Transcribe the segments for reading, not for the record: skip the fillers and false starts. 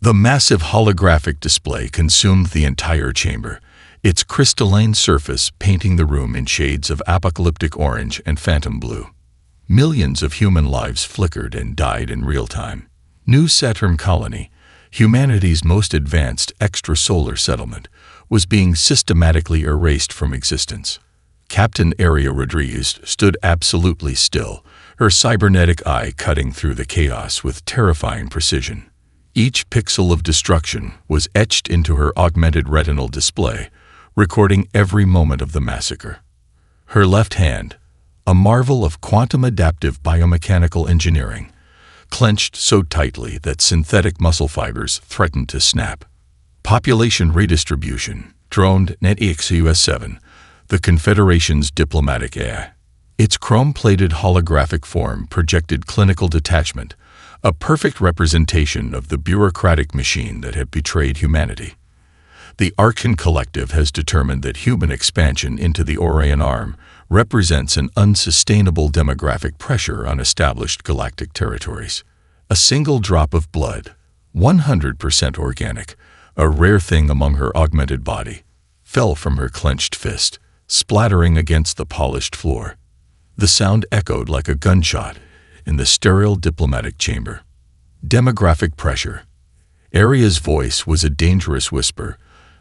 The massive holographic display consumed the entire chamber, its crystalline surface painting the room in shades of apocalyptic orange and phantom blue. Millions of human lives flickered and died in real time. New Saturn colony, humanity's most advanced extrasolar settlement, was being systematically erased from existence. Captain Aria Rodriguez stood absolutely still, her cybernetic eye cutting through the chaos with terrifying precision. Each pixel of destruction was etched into her augmented retinal display, recording every moment of the massacre. Her left hand, a marvel of quantum-adaptive biomechanical engineering, clenched so tightly that synthetic muscle fibers threatened to snap. Population redistribution droned HFY, the Confederation's diplomatic AI. Its chrome-plated holographic form projected clinical detachment, a perfect representation of the bureaucratic machine that had betrayed humanity. The Archon Collective has determined that human expansion into the Orion Arm represents an unsustainable demographic pressure on established galactic territories. A single drop of blood, 100% organic, a rare thing among her augmented body, fell from her clenched fist, splattering against the polished floor. The sound echoed like a gunshot in the sterile diplomatic chamber. Demographic pressure. Aria's voice was a dangerous whisper,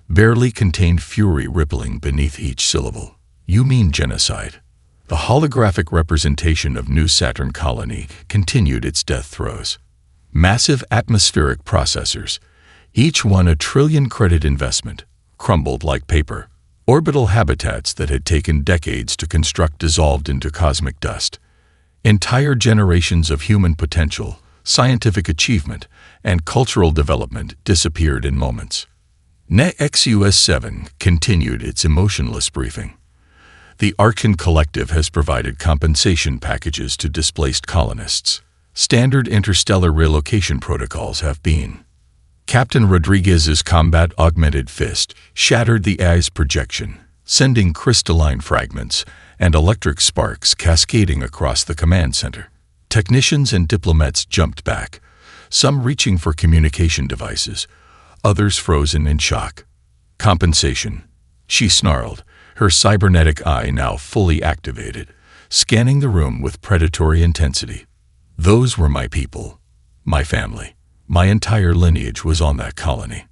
barely contained fury rippling beneath each syllable. You mean genocide? The holographic representation of New Saturn colony continued its death throes. Massive atmospheric processors, each one a trillion-credit investment, crumbled like paper. Orbital habitats that had taken decades to construct dissolved into cosmic dust. Entire generations of human potential, scientific achievement, and cultural development disappeared in moments. HFY continued its emotionless briefing. The Archon Collective has provided compensation packages to displaced colonists. Standard interstellar relocation protocols have been. Captain Rodriguez's combat-augmented fist shattered the AI's projection, sending crystalline fragments and electric sparks cascading across the command center. Technicians and diplomats jumped back, some reaching for communication devices, others frozen in shock. Compensation, she snarled, her cybernetic eye now fully activated, scanning the room with predatory intensity. Those were my people, my family. My entire lineage was on that colony.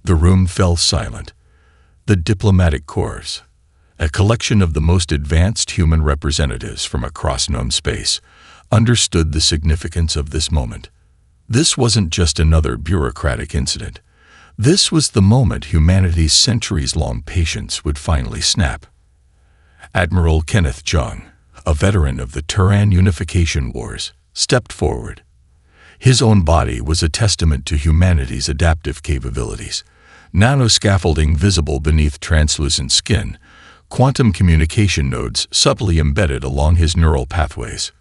The room fell silent. The diplomatic corps, a collection of the most advanced human representatives from across known space, understood the significance of this moment. This wasn't just another bureaucratic incident. This was the moment humanity's centuries-long patience would finally snap. Admiral Kenneth Jung, a veteran of the Turan Unification Wars, stepped forward. His own body was a testament to humanity's adaptive capabilities. Nanoscaffolding visible beneath translucent skin, quantum communication nodes subtly embedded along his neural pathways.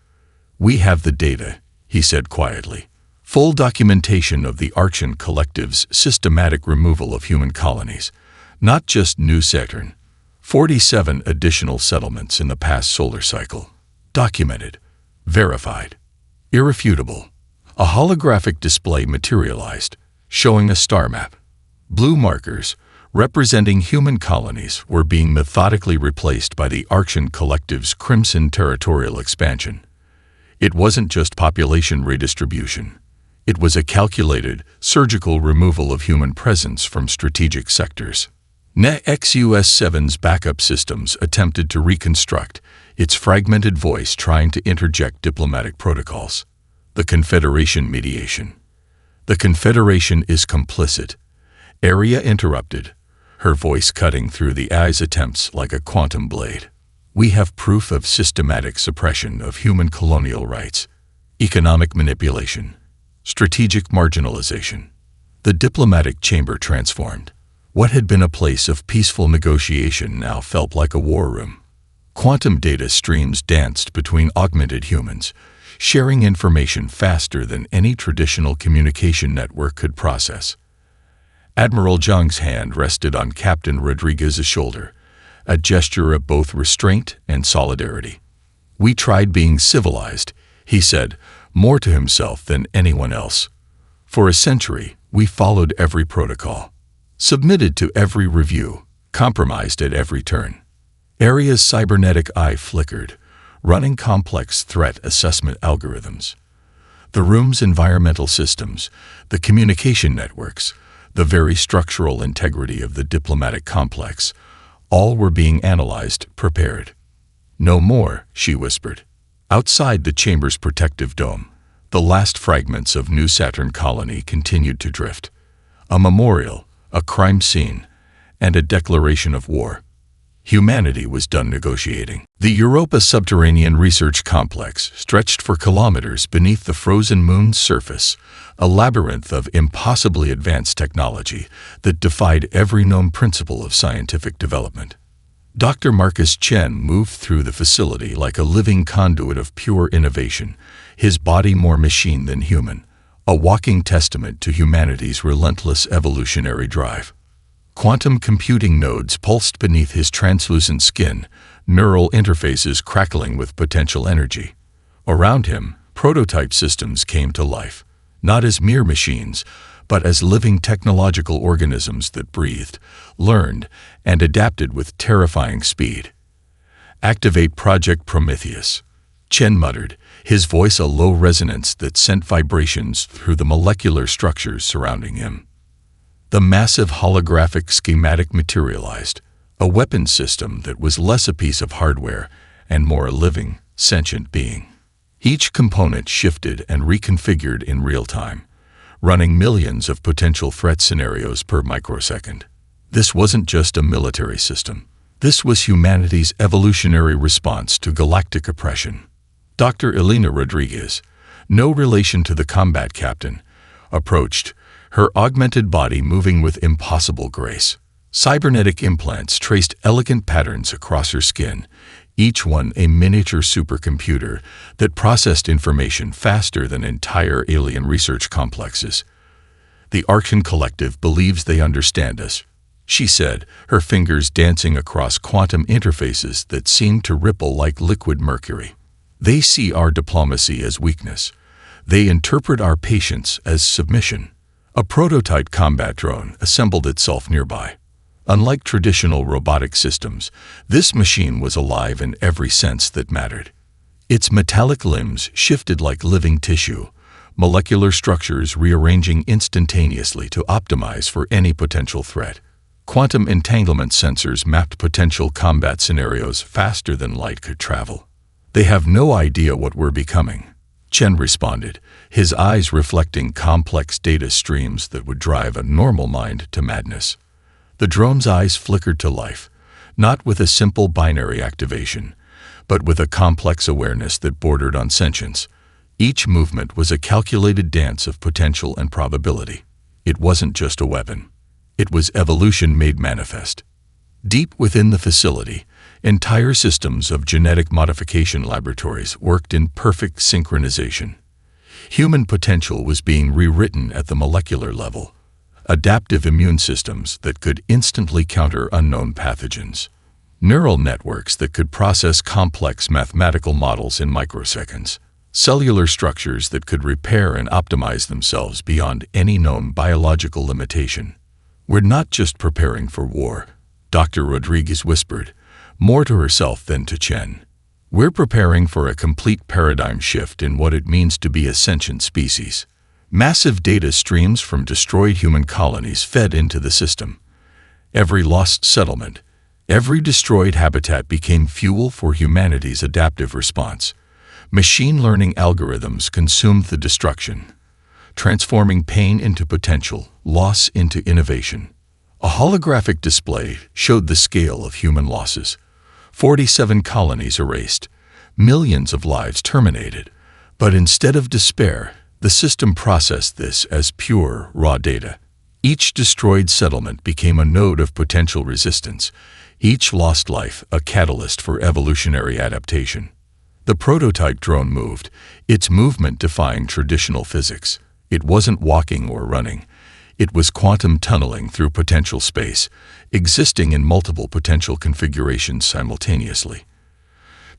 We have the data, he said quietly. Full documentation of the Archon Collective's systematic removal of human colonies, not just New Saturn. 47 additional settlements in the past solar cycle. Documented. Verified. Irrefutable. A holographic display materialized, showing a star map. Blue markers, representing human colonies, were being methodically replaced by the Archon Collective's crimson territorial expansion. It wasn't just population redistribution. It was a calculated, surgical removal of human presence from strategic sectors. HFY's backup systems attempted to reconstruct, its fragmented voice trying to interject diplomatic protocols. The Confederation mediation. The Confederation is complicit. Aria interrupted, her voice cutting through the AI's attempts like a quantum blade. We have proof of systematic suppression of human colonial rights, economic manipulation, strategic marginalization. The diplomatic chamber transformed. What had been a place of peaceful negotiation now felt like a war room. Quantum data streams danced between augmented humans, sharing information faster than any traditional communication network could process. Admiral Jung's hand rested on Captain Rodriguez's shoulder, a gesture of both restraint and solidarity. We tried being civilized, he said, more to himself than anyone else. For a century, We followed every protocol, submitted to every review, compromised at every turn. Aria's cybernetic eye flickered, running complex threat assessment algorithms. The room's environmental systems, the communication networks, the very structural integrity of the diplomatic complex, all were being analyzed, prepared. "No more," she whispered. Outside the chamber's protective dome, the last fragments of New Saturn colony continued to drift. A memorial, a crime scene, and a declaration of war. Humanity was done negotiating. The Europa subterranean research complex stretched for kilometers beneath the frozen moon's surface, a labyrinth of impossibly advanced technology that defied every known principle of scientific development. Dr. Marcus Chen moved through the facility like a living conduit of pure innovation, his body more machine than human, a walking testament to humanity's relentless evolutionary drive. Quantum computing nodes pulsed beneath his translucent skin, neural interfaces crackling with potential energy. Around him, prototype systems came to life, not as mere machines, but as living technological organisms that breathed, learned, and adapted with terrifying speed. "Activate Project Prometheus," Chen muttered, his voice a low resonance that sent vibrations through the molecular structures surrounding him. The massive holographic schematic materialized, a weapons system that was less a piece of hardware and more a living, sentient being. Each component shifted and reconfigured in real time, running millions of potential threat scenarios per microsecond. This wasn't just a military system. This was humanity's evolutionary response to galactic oppression. Dr. Elena Rodriguez, no relation to the combat captain, approached, her augmented body moving with impossible grace. Cybernetic implants traced elegant patterns across her skin, each one a miniature supercomputer that processed information faster than entire alien research complexes. "The Archean Collective believes they understand us," she said, her fingers dancing across quantum interfaces that seemed to ripple like liquid mercury. "They see our diplomacy as weakness. They interpret our patience as submission." A prototype combat drone assembled itself nearby. Unlike traditional robotic systems, this machine was alive in every sense that mattered. Its metallic limbs shifted like living tissue, molecular structures rearranging instantaneously to optimize for any potential threat. Quantum entanglement sensors mapped potential combat scenarios faster than light could travel. "They have no idea what we're becoming," Chen responded, his eyes reflecting complex data streams that would drive a normal mind to madness. The drone's eyes flickered to life, not with a simple binary activation, but with a complex awareness that bordered on sentience. Each movement was a calculated dance of potential and probability. It wasn't just a weapon. It was evolution made manifest. Deep within the facility, entire systems of genetic modification laboratories worked in perfect synchronization. Human potential was being rewritten at the molecular level. Adaptive immune systems that could instantly counter unknown pathogens. Neural networks that could process complex mathematical models in microseconds. Cellular structures that could repair and optimize themselves beyond any known biological limitation. "We're not just preparing for war," Dr. Rodriguez whispered, more to herself than to Chen. "We're preparing for a complete paradigm shift in what it means to be a sentient species." Massive data streams from destroyed human colonies fed into the system. Every lost settlement, every destroyed habitat became fuel for humanity's adaptive response. Machine learning algorithms consumed the destruction, transforming pain into potential, loss into innovation. A holographic display showed the scale of human losses. 47 colonies erased, millions of lives terminated. But instead of despair, the system processed this as pure, raw data. Each destroyed settlement became a node of potential resistance, each lost life a catalyst for evolutionary adaptation. The prototype drone moved, its movement defying traditional physics. It wasn't walking or running. It was quantum tunneling through potential space, existing in multiple potential configurations simultaneously.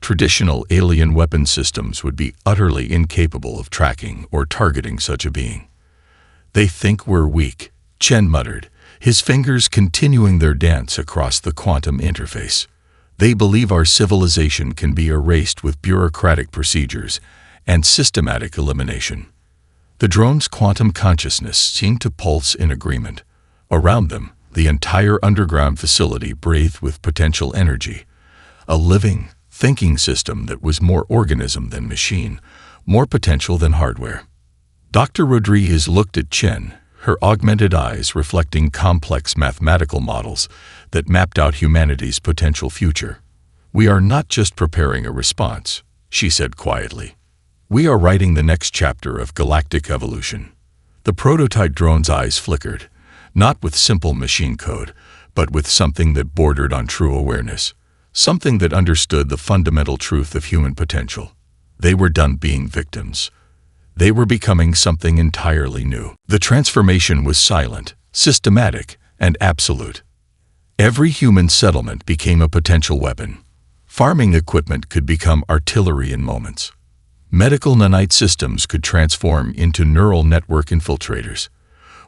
Traditional alien weapon systems would be utterly incapable of tracking or targeting such a being. "They think we're weak," Chen muttered, his fingers continuing their dance across the quantum interface. "They believe our civilization can be erased with bureaucratic procedures and systematic elimination." The drone's quantum consciousness seemed to pulse in agreement. Around them, the entire underground facility breathed with potential energy, a living, thinking system that was more organism than machine, more potential than hardware. Dr. Rodriguez looked at Chen, her augmented eyes reflecting complex mathematical models that mapped out humanity's potential future. "We are not just preparing a response," she said quietly. "We are writing the next chapter of galactic evolution." The prototype drone's eyes flickered, not with simple machine code, but with something that bordered on true awareness, something that understood the fundamental truth of human potential. They were done being victims. They were becoming something entirely new. The transformation was silent, systematic, and absolute. Every human settlement became a potential weapon. Farming equipment could become artillery in moments. Medical nanite systems could transform into neural network infiltrators.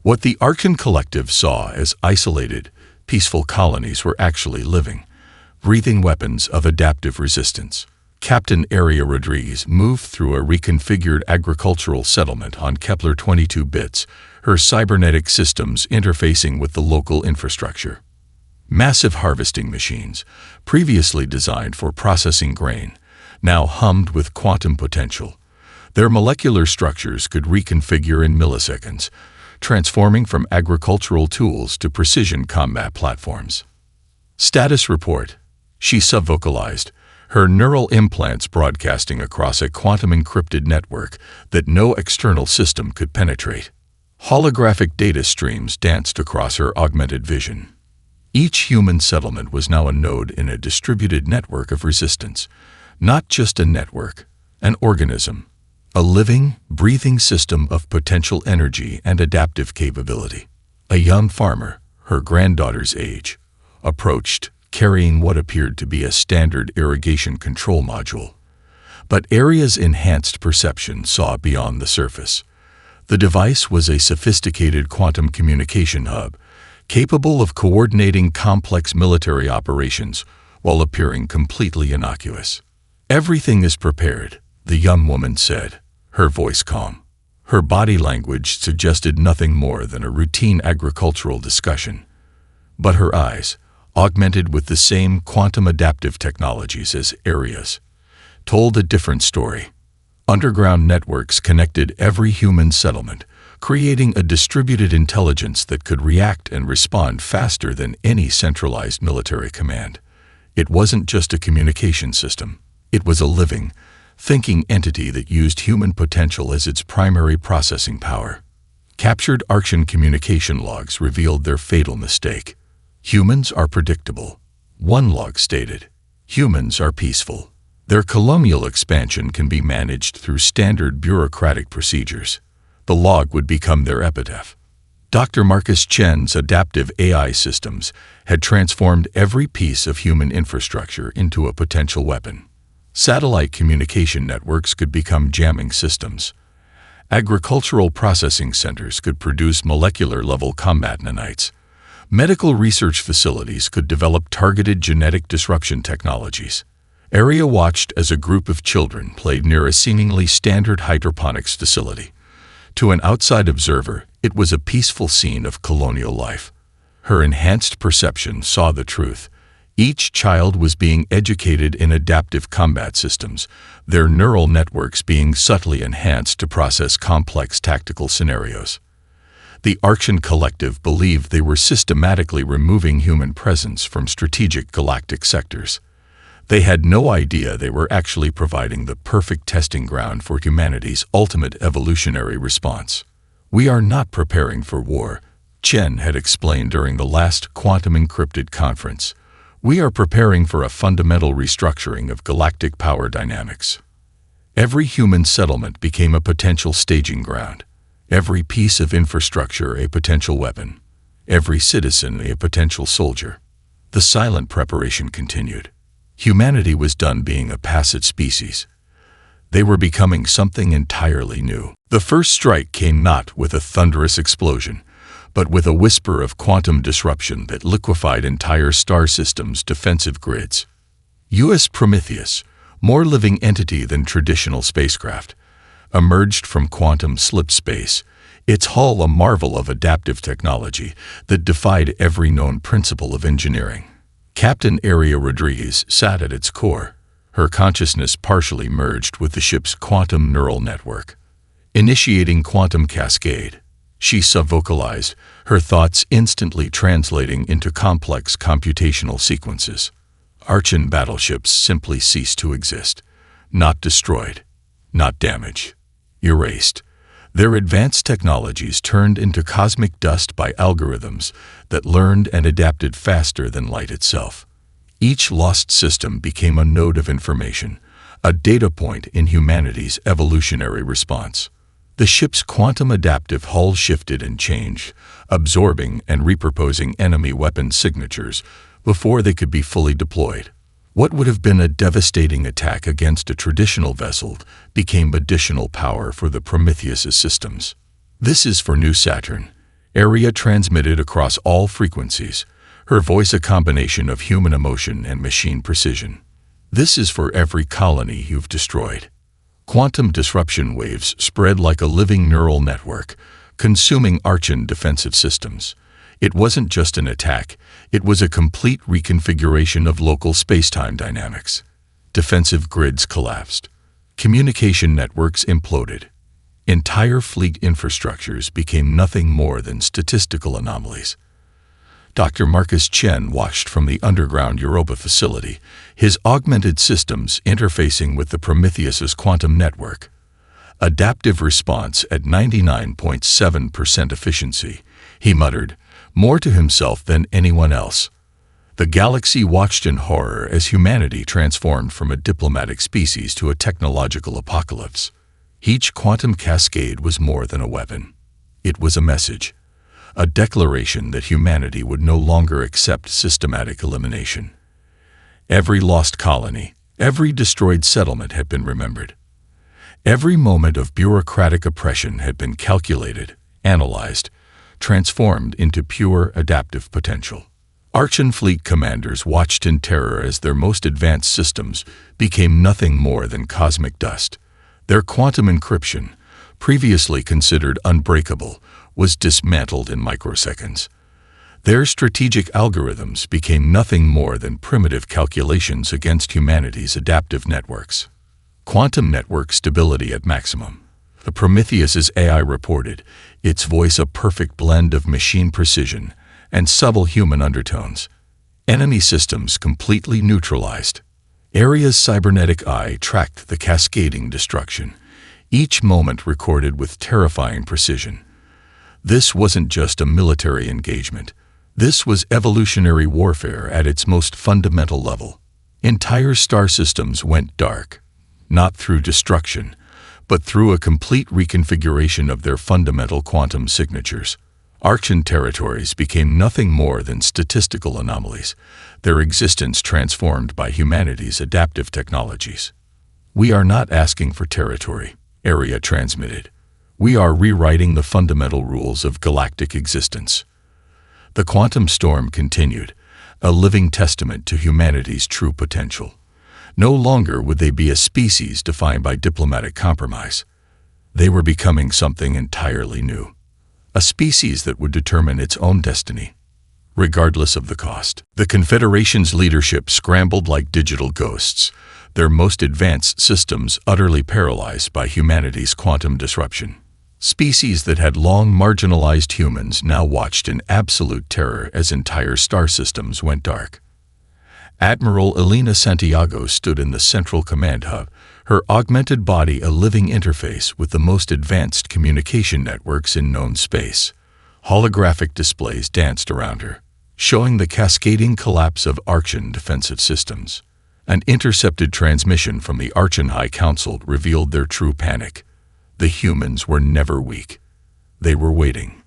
What the Arkan Collective saw as isolated, peaceful colonies were actually living, breathing weapons of adaptive resistance. Captain Aria Rodriguez moved through a reconfigured agricultural settlement on Kepler 22 bits, her cybernetic systems interfacing with the local infrastructure. Massive harvesting machines, previously designed for processing grain, now hummed with quantum potential. Their molecular structures could reconfigure in milliseconds, transforming from agricultural tools to precision combat platforms. "Status report," she subvocalized, her neural implants broadcasting across a quantum-encrypted network that no external system could penetrate. Holographic data streams danced across her augmented vision. Each human settlement was now a node in a distributed network of resistance, not just a network, an organism, a living, breathing system of potential energy and adaptive capability. A young farmer, her granddaughter's age, approached, carrying what appeared to be a standard irrigation control module. But Aria's enhanced perception saw beyond the surface. The device was a sophisticated quantum communication hub, capable of coordinating complex military operations while appearing completely innocuous. "Everything is prepared," the young woman said, her voice calm. Her body language suggested nothing more than a routine agricultural discussion. But her eyes, augmented with the same quantum adaptive technologies as Aria's, told a different story. Underground networks connected every human settlement, creating a distributed intelligence that could react and respond faster than any centralized military command. It wasn't just a communication system. It was a living, thinking entity that used human potential as its primary processing power. Captured Arkan communication logs revealed their fatal mistake. "Humans are predictable," one log stated. "Humans are peaceful. Their colonial expansion can be managed through standard bureaucratic procedures." The log would become their epitaph. Dr. Marcus Chen's adaptive AI systems had transformed every piece of human infrastructure into a potential weapon. Satellite communication networks could become jamming systems. Agricultural processing centers could produce molecular-level combat nanites. Medical research facilities could develop targeted genetic disruption technologies. Aria watched as a group of children played near a seemingly standard hydroponics facility. To an outside observer, it was a peaceful scene of colonial life. Her enhanced perception saw the truth. Each child was being educated in adaptive combat systems, their neural networks being subtly enhanced to process complex tactical scenarios. The Arkan Collective believed they were systematically removing human presence from strategic galactic sectors. They had no idea they were actually providing the perfect testing ground for humanity's ultimate evolutionary response. "We are not preparing for war," Chen had explained during the last quantum-encrypted conference. "We are preparing for a fundamental restructuring of galactic power dynamics." Every human settlement became a potential staging ground. Every piece of infrastructure a potential weapon. Every citizen a potential soldier. The silent preparation continued. Humanity was done being a passive species. They were becoming something entirely new. The first strike came not with a thunderous explosion, but with a whisper of quantum disruption that liquefied entire star systems' defensive grids. U.S. Prometheus, more living entity than traditional spacecraft, emerged from quantum slip space, its hull a marvel of adaptive technology that defied every known principle of engineering. Captain Aria Rodriguez sat at its core, her consciousness partially merged with the ship's quantum neural network. Initiating quantum cascade, she subvocalized, her thoughts instantly translating into complex computational sequences. Archon battleships simply ceased to exist, not destroyed, not damaged, erased. Their advanced technologies turned into cosmic dust by algorithms that learned and adapted faster than light itself. Each lost system became a node of information, a data point in humanity's evolutionary response. The ship's quantum adaptive hull shifted and changed, absorbing and repurposing enemy weapon signatures before they could be fully deployed. What would have been a devastating attack against a traditional vessel became additional power for the Prometheus' systems. This is for New Saturn. Aria transmitted across all frequencies, her voice a combination of human emotion and machine precision. This is for every colony you've destroyed. Quantum disruption waves spread like a living neural network, consuming Archon defensive systems. It wasn't just an attack, it was a complete reconfiguration of local spacetime dynamics. Defensive grids collapsed. Communication networks imploded. Entire fleet infrastructures became nothing more than statistical anomalies. Dr. Marcus Chen watched from the underground Europa facility, his augmented systems interfacing with the Prometheus' quantum network. Adaptive response at 99.7% efficiency, he muttered, more to himself than anyone else. The galaxy watched in horror as humanity transformed from a diplomatic species to a technological apocalypse. Each quantum cascade was more than a weapon. It was a message. A declaration that humanity would no longer accept systematic elimination. Every lost colony, every destroyed settlement had been remembered. Every moment of bureaucratic oppression had been calculated, analyzed, transformed into pure adaptive potential. Archon fleet commanders watched in terror as their most advanced systems became nothing more than cosmic dust. Their quantum encryption, previously considered unbreakable, was dismantled in microseconds. Their strategic algorithms became nothing more than primitive calculations against humanity's adaptive networks. Quantum network stability at maximum. The Prometheus' AI reported, its voice a perfect blend of machine precision and subtle human undertones. Enemy systems completely neutralized. Aria's cybernetic eye tracked the cascading destruction, each moment recorded with terrifying precision. This wasn't just a military engagement. This was evolutionary warfare at its most fundamental level. Entire star systems went dark, not through destruction, but through a complete reconfiguration of their fundamental quantum signatures. Archon territories became nothing more than statistical anomalies, their existence transformed by humanity's adaptive technologies. We are not asking for territory, Aria transmitted. We are rewriting the fundamental rules of galactic existence. The quantum storm continued, a living testament to humanity's true potential. No longer would they be a species defined by diplomatic compromise. They were becoming something entirely new. A species that would determine its own destiny, regardless of the cost. The Confederation's leadership scrambled like digital ghosts, their most advanced systems utterly paralyzed by humanity's quantum disruption. Species that had long marginalized humans now watched in absolute terror as entire star systems went dark. Admiral Elena Santiago stood in the central command hub, her augmented body a living interface with the most advanced communication networks in known space. Holographic displays danced around her, showing the cascading collapse of Archon defensive systems. An intercepted transmission from the Archon High Council revealed their true panic. The humans were never weak. They were waiting.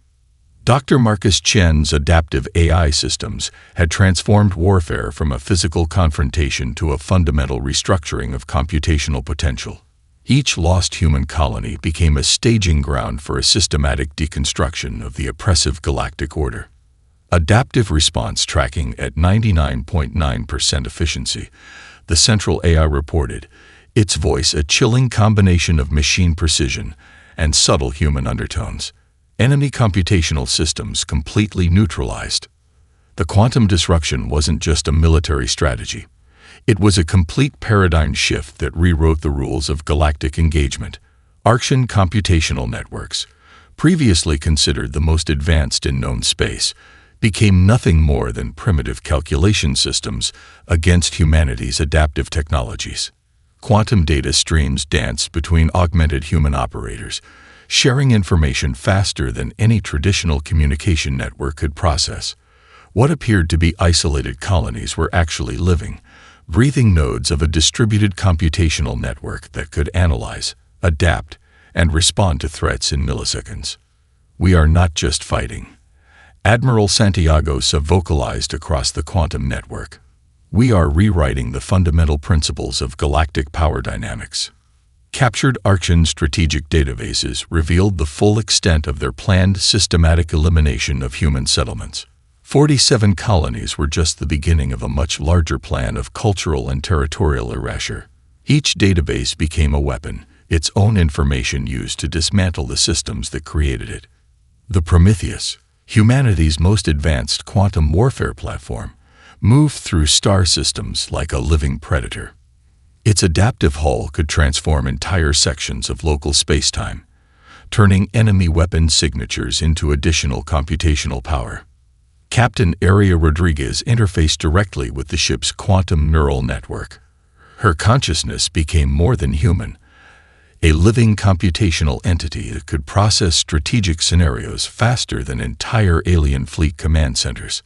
Dr. Marcus Chen's adaptive AI systems had transformed warfare from a physical confrontation to a fundamental restructuring of computational potential. Each lost human colony became a staging ground for a systematic deconstruction of the oppressive galactic order. Adaptive response tracking at 99.9% efficiency, the central AI reported, its voice a chilling combination of machine precision and subtle human undertones. Enemy computational systems completely neutralized. The quantum disruption wasn't just a military strategy. It was a complete paradigm shift that rewrote the rules of galactic engagement. Archean computational networks, previously considered the most advanced in known space, became nothing more than primitive calculation systems against humanity's adaptive technologies. Quantum data streams danced between augmented human operators, sharing information faster than any traditional communication network could process. What appeared to be isolated colonies were actually living, breathing nodes of a distributed computational network that could analyze, adapt, and respond to threats in milliseconds. We are not just fighting. Admiral Santiago vocalized across the quantum network. We are rewriting the fundamental principles of galactic power dynamics. Captured Archean strategic databases revealed the full extent of their planned systematic elimination of human settlements. 47 colonies were just the beginning of a much larger plan of cultural and territorial erasure. Each database became a weapon, its own information used to dismantle the systems that created it. The Prometheus, humanity's most advanced quantum warfare platform, moved through star systems like a living predator. Its adaptive hull could transform entire sections of local spacetime, turning enemy weapon signatures into additional computational power. Captain Aria Rodriguez interfaced directly with the ship's quantum neural network. Her consciousness became more than human, a living computational entity that could process strategic scenarios faster than entire alien fleet command centers.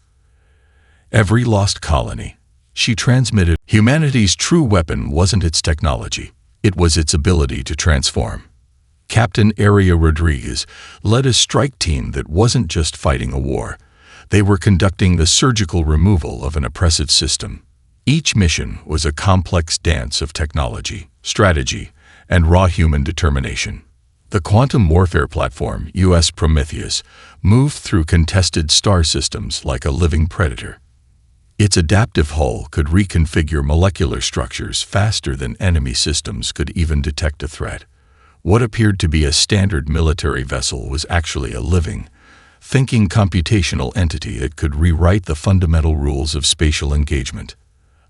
Every lost colony, she transmitted, humanity's true weapon wasn't its technology, it was its ability to transform. Captain Aria Rodriguez led a strike team that wasn't just fighting a war. They were conducting the surgical removal of an oppressive system. Each mission was a complex dance of technology, strategy, and raw human determination. The quantum warfare platform, U.S. Prometheus, moved through contested star systems like a living predator. Its adaptive hull could reconfigure molecular structures faster than enemy systems could even detect a threat. What appeared to be a standard military vessel was actually a living, thinking computational entity that could rewrite the fundamental rules of spatial engagement.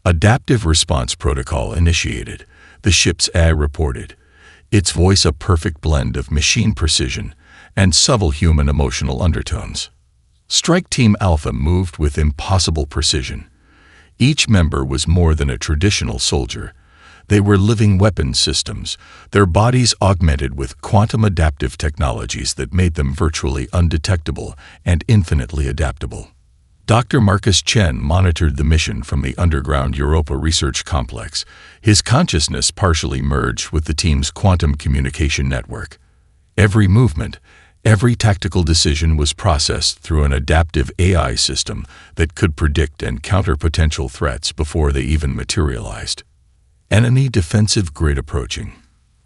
Adaptive response protocol initiated, the ship's AI reported, its voice a perfect blend of machine precision and subtle human emotional undertones. Strike Team Alpha moved with impossible precision. Each member was more than a traditional soldier. They were living weapon systems, their bodies augmented with quantum adaptive technologies that made them virtually undetectable and infinitely adaptable. Dr. Marcus Chen monitored the mission from the underground Europa Research Complex, his consciousness partially merged with the team's quantum communication network. Every movement, every tactical decision was processed through an adaptive AI system that could predict and counter potential threats before they even materialized. Enemy defensive grid approaching.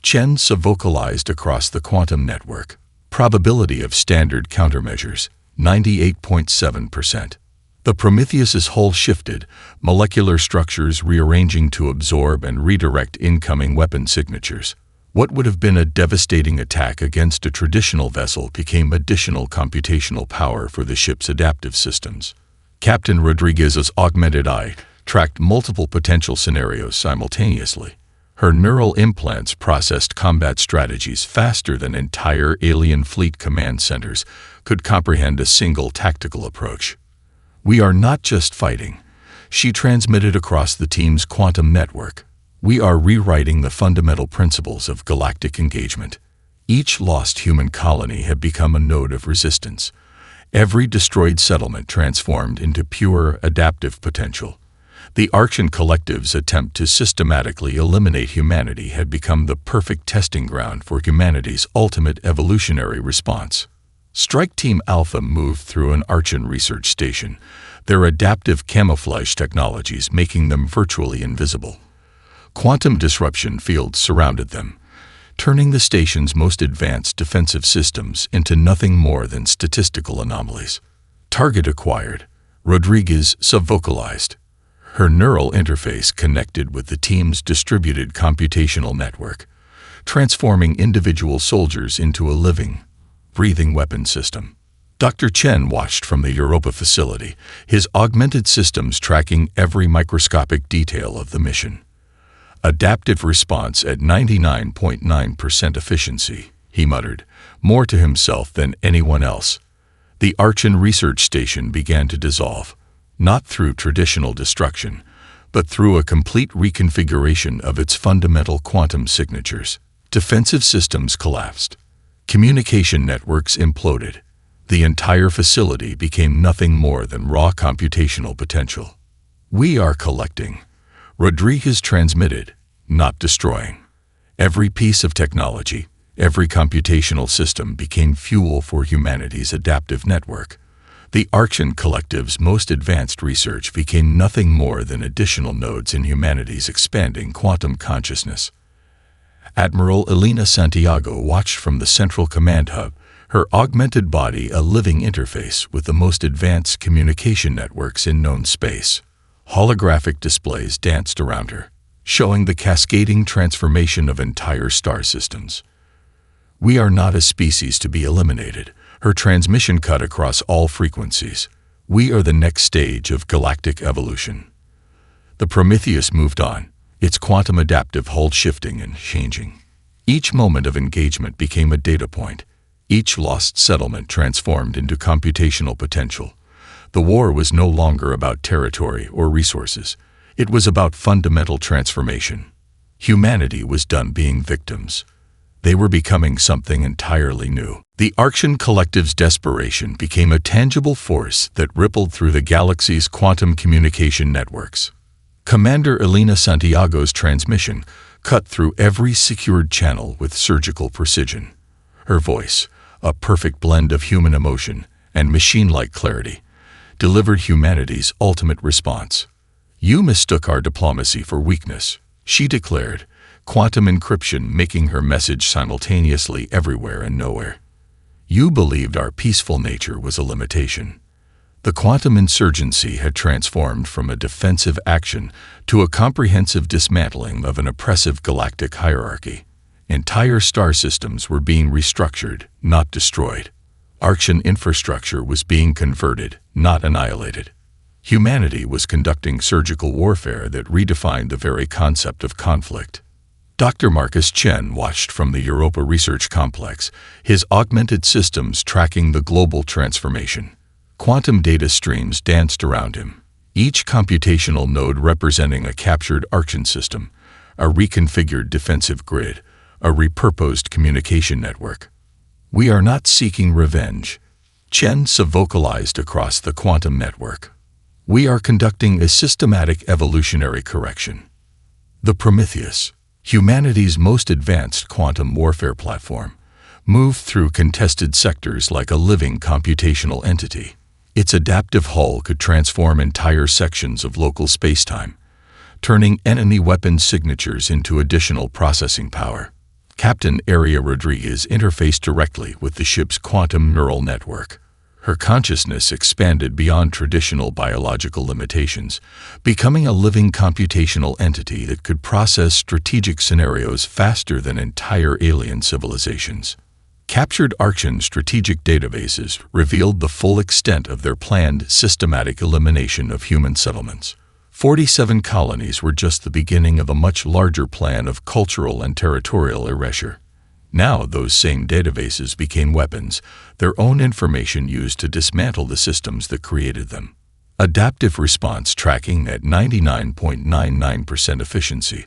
Chen vocalized across the quantum network. Probability of standard countermeasures, 98.7%. The Prometheus's hull shifted, molecular structures rearranging to absorb and redirect incoming weapon signatures. What would have been a devastating attack against a traditional vessel became additional computational power for the ship's adaptive systems. Captain Rodriguez's augmented eye tracked multiple potential scenarios simultaneously. Her neural implants processed combat strategies faster than entire alien fleet command centers could comprehend a single tactical approach. We are not just fighting, she transmitted across the team's quantum network. We are rewriting the fundamental principles of galactic engagement. Each lost human colony had become a node of resistance. Every destroyed settlement transformed into pure, adaptive potential. The Archean Collective's attempt to systematically eliminate humanity had become the perfect testing ground for humanity's ultimate evolutionary response. Strike Team Alpha moved through an Archean research station, their adaptive camouflage technologies making them virtually invisible. Quantum disruption fields surrounded them, turning the station's most advanced defensive systems into nothing more than statistical anomalies. Target acquired. Rodriguez subvocalized. Her neural interface connected with the team's distributed computational network, transforming individual soldiers into a living, breathing weapon system. Dr. Chen watched from the Europa facility, his augmented systems tracking every microscopic detail of the mission. Adaptive response at 99.9% efficiency, he muttered, more to himself than anyone else. The Archon research station began to dissolve, not through traditional destruction, but through a complete reconfiguration of its fundamental quantum signatures. Defensive systems collapsed. Communication networks imploded. The entire facility became nothing more than raw computational potential. "We are collecting," Rodriguez transmitted, "not destroying." Every piece of technology, every computational system became fuel for humanity's adaptive network. The Archon Collective's most advanced research became nothing more than additional nodes in humanity's expanding quantum consciousness. Admiral Elena Santiago watched from the central command hub, her augmented body a living interface with the most advanced communication networks in known space. Holographic displays danced around her, showing the cascading transformation of entire star systems. "We are not a species to be eliminated," her transmission cut across all frequencies. "We are the next stage of galactic evolution." The Prometheus moved on, its quantum adaptive hull shifting and changing. Each moment of engagement became a data point. Each lost settlement transformed into computational potential. The war was no longer about territory or resources. It was about fundamental transformation. Humanity was done being victims. They were becoming something entirely new. The Archon Collective's desperation became a tangible force that rippled through the galaxy's quantum communication networks. Commander Elena Santiago's transmission cut through every secured channel with surgical precision. Her voice, a perfect blend of human emotion and machine-like clarity, delivered humanity's ultimate response. "You mistook our diplomacy for weakness," she declared, quantum encryption making her message simultaneously everywhere and nowhere. "You believed our peaceful nature was a limitation." The quantum insurgency had transformed from a defensive action to a comprehensive dismantling of an oppressive galactic hierarchy. Entire star systems were being restructured, not destroyed. Archon infrastructure was being converted, not annihilated. Humanity was conducting surgical warfare that redefined the very concept of conflict. Dr. Marcus Chen watched from the Europa Research Complex, his augmented systems tracking the global transformation. Quantum data streams danced around him, each computational node representing a captured Archon system, a reconfigured defensive grid, a repurposed communication network. "We are not seeking revenge," Chen subvocalized across the quantum network. "We are conducting a systematic evolutionary correction." The Prometheus, humanity's most advanced quantum warfare platform, moved through contested sectors like a living computational entity. Its adaptive hull could transform entire sections of local spacetime, turning enemy weapon signatures into additional processing power. Captain Aria Rodriguez interfaced directly with the ship's quantum neural network. Her consciousness expanded beyond traditional biological limitations, becoming a living computational entity that could process strategic scenarios faster than entire alien civilizations. Captured Archon strategic databases revealed the full extent of their planned systematic elimination of human settlements. 47 colonies were just the beginning of a much larger plan of cultural and territorial erasure. Now those same databases became weapons, their own information used to dismantle the systems that created them. Adaptive response tracking at 99.99% efficiency,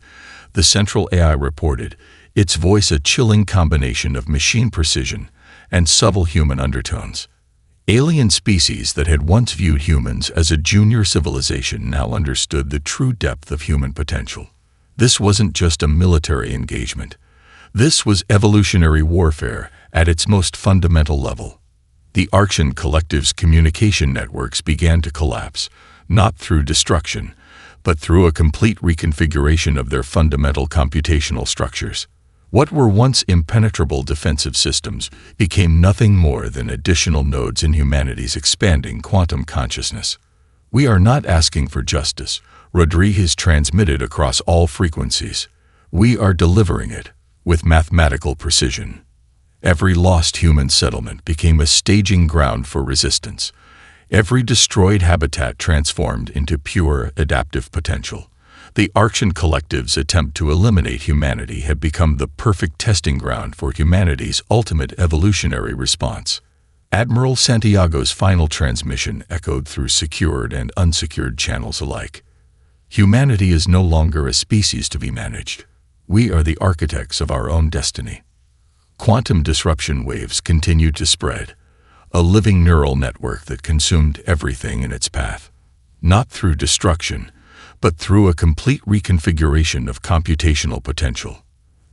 the central AI reported, its voice a chilling combination of machine precision and subtle human undertones. Alien species that had once viewed humans as a junior civilization now understood the true depth of human potential. This wasn't just a military engagement. This was evolutionary warfare at its most fundamental level. The Archon Collective's communication networks began to collapse, not through destruction, but through a complete reconfiguration of their fundamental computational structures. What were once impenetrable defensive systems became nothing more than additional nodes in humanity's expanding quantum consciousness. We are not asking for justice, Rodriguez transmitted across all frequencies. We are delivering it with mathematical precision. Every lost human settlement became a staging ground for resistance. Every destroyed habitat transformed into pure adaptive potential. The Orcs collective's attempt to eliminate humanity had become the perfect testing ground for humanity's ultimate evolutionary response. Admiral Santiago's final transmission echoed through secured and unsecured channels alike. Humanity is no longer a species to be managed. We are the architects of our own destiny. Quantum disruption waves continued to spread, a living neural network that consumed everything in its path. Not through destruction, but through a complete reconfiguration of computational potential.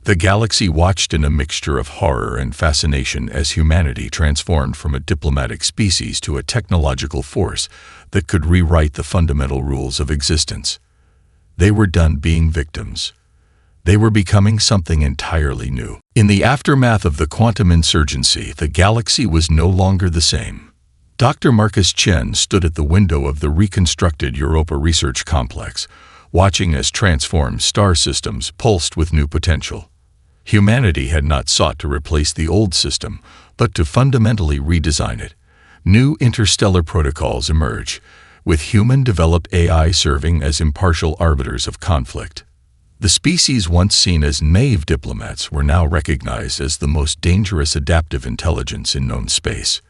The galaxy watched in a mixture of horror and fascination as humanity transformed from a diplomatic species to a technological force that could rewrite the fundamental rules of existence. They were done being victims. They were becoming something entirely new. In the aftermath of the quantum insurgency, the galaxy was no longer the same. Dr. Marcus Chen stood at the window of the reconstructed Europa Research Complex, watching as transformed star systems pulsed with new potential. Humanity had not sought to replace the old system, but to fundamentally redesign it. New interstellar protocols emerge, with human-developed AI serving as impartial arbiters of conflict. The species once seen as naive diplomats were now recognized as the most dangerous adaptive intelligence in known space.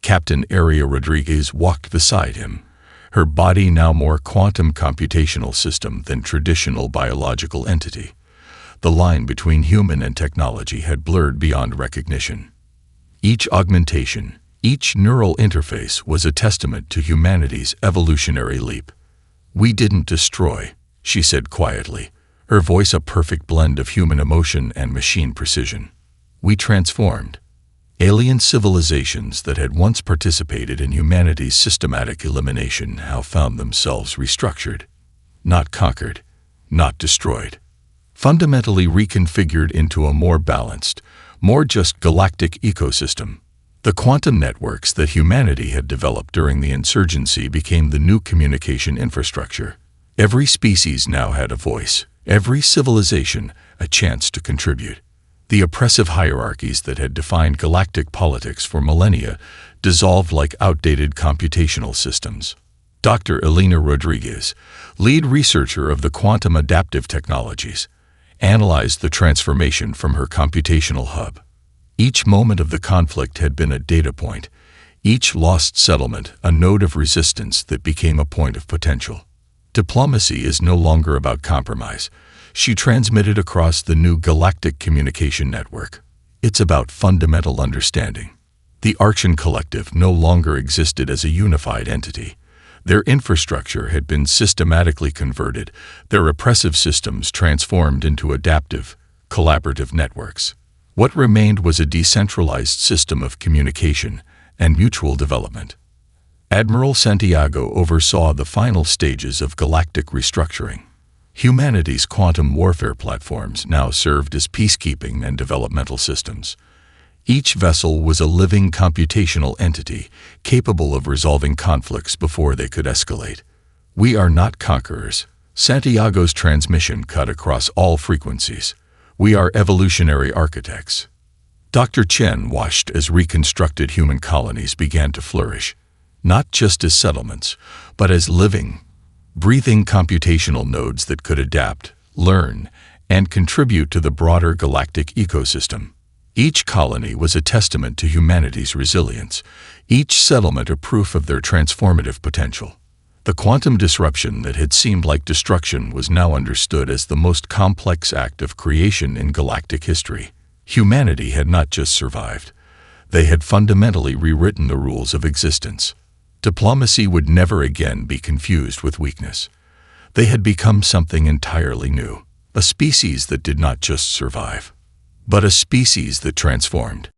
Captain Aria Rodriguez walked beside him, her body now more quantum computational system than traditional biological entity. The line between human and technology had blurred beyond recognition. Each augmentation, each neural interface was a testament to humanity's evolutionary leap. "We didn't destroy," she said quietly, her voice a perfect blend of human emotion and machine precision. "We transformed." Alien civilizations that had once participated in humanity's systematic elimination now found themselves restructured, not conquered, not destroyed. Fundamentally reconfigured into a more balanced, more just galactic ecosystem. The quantum networks that humanity had developed during the insurgency became the new communication infrastructure. Every species now had a voice, every civilization a chance to contribute. The oppressive hierarchies that had defined galactic politics for millennia dissolved like outdated computational systems. Dr. Elena Rodriguez, lead researcher of the quantum adaptive technologies, analyzed the transformation from her computational hub. Each moment of the conflict had been a data point, each lost settlement a node of resistance that became a point of potential. Diplomacy is no longer about compromise, she transmitted across the new galactic communication network. It's about fundamental understanding. The Orcs collective no longer existed as a unified entity. Their infrastructure had been systematically converted, their oppressive systems transformed into adaptive, collaborative networks. What remained was a decentralized system of communication and mutual development. Admiral Santiago oversaw the final stages of galactic restructuring. Humanity's quantum warfare platforms now served as peacekeeping and developmental systems. Each vessel was a living computational entity, capable of resolving conflicts before they could escalate. "We are not conquerors." Santiago's transmission cut across all frequencies. "We are evolutionary architects." Dr. Chen watched as reconstructed human colonies began to flourish, not just as settlements, but as living, breathing computational nodes that could adapt, learn, and contribute to the broader galactic ecosystem. Each colony was a testament to humanity's resilience, each settlement a proof of their transformative potential. The quantum disruption that had seemed like destruction was now understood as the most complex act of creation in galactic history. Humanity had not just survived, they had fundamentally rewritten the rules of existence. Diplomacy would never again be confused with weakness. They had become something entirely new, a species that did not just survive, but a species that transformed.